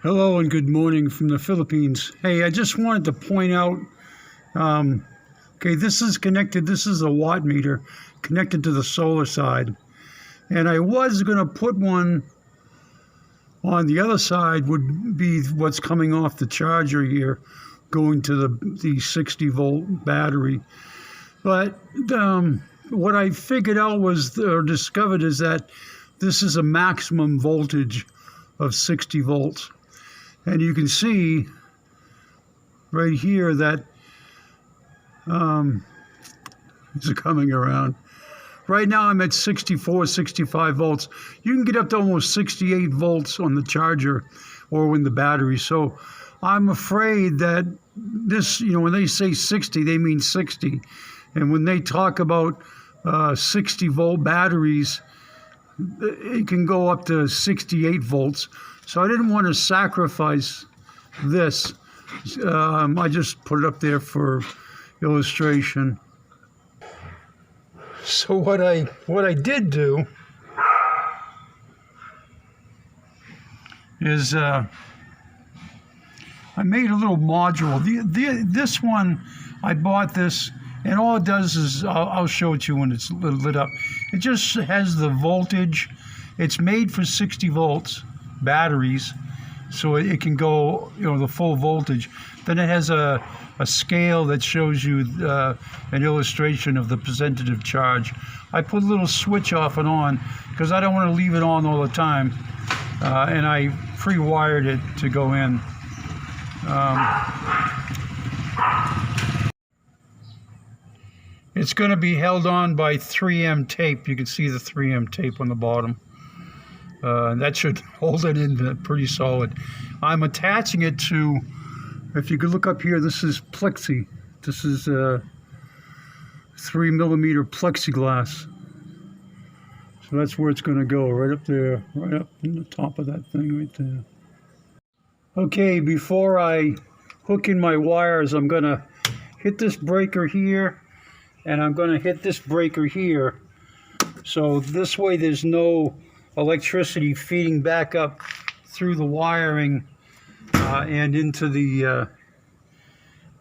Hello and good morning from the Philippines. Hey, I just wanted to point out, okay, this is connected, this is a Wattmeter connected to the solar side. And I was going to put one on the other side, would be what's coming off the charger here, going to the 60 volt battery. But what I figured out was, or discovered, is that this is a maximum voltage of 60 volts. And you can see right here that it's coming around. Right now I'm at 64, 65 volts. You can get up to almost 68 volts on the charger or in the battery. So I'm afraid that this, when they say 60, they mean 60. And when they talk about 60 volt batteries, it can go up to 68 volts. So I didn't want to sacrifice this. I just put it up there for illustration. So what I did do is I made a little module. This one, I bought this, and all it does is, I'll show it to you when it's lit up. It just has the voltage. It's made for 60 volts batteries, so it can go, the full voltage. Then it has a scale that shows you an illustration of the percentage of charge. I put a little switch off and on because I don't want to leave it on all the time, and I pre-wired it to go in. It's going to be held on by 3M tape. You can see the 3M tape on the bottom. That should hold it in pretty solid. I'm attaching it to, if you could look up here, this is plexi. This is 3mm plexiglass. So that's where it's going to go, right up there, right up in the top of that thing right there. Okay, before I hook in my wires, I'm going to hit this breaker here, and I'm going to hit this breaker here. So this way there's no electricity feeding back up through the wiring and into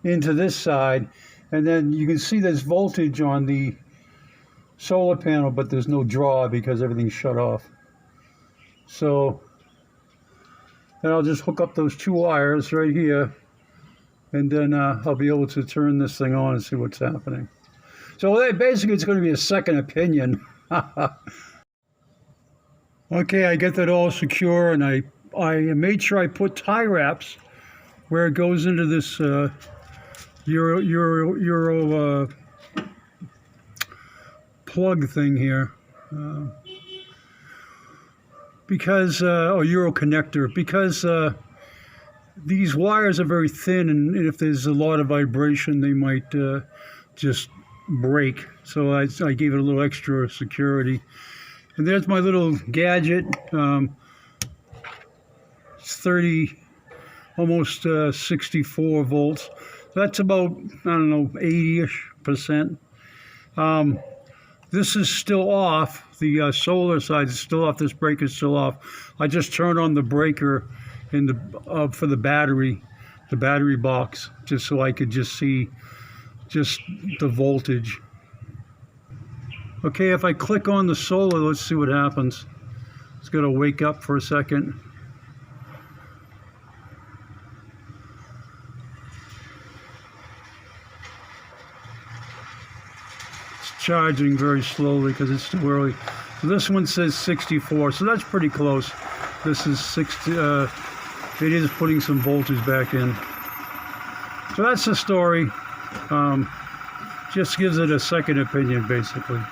this side. And then you can see there's voltage on the solar panel, but there's no draw because everything's shut off. So then I'll just hook up those two wires right here, and then I'll be able to turn this thing on and see what's happening. So basically it's going to be a second opinion. Okay, I get that all secure, and I made sure I put tie wraps where it goes into this Euro plug thing here, because or Euro connector, because these wires are very thin, and if there's a lot of vibration, they might just break. So I gave it a little extra security. And there's my little gadget. It's 30, almost 64 volts. That's about, I don't know, 80-ish%. This is still off. The solar side is still off. This breaker is still off. I just turned on the breaker in the for the battery box, just so I could just see just the voltage. Okay, if I click on the solar, let's see what happens. It's got to wake up for a second. It's charging very slowly because it's too early. So this one says 64, so that's pretty close. This is 60. It is putting some voltage back in. So that's the story. Just gives it a second opinion, basically.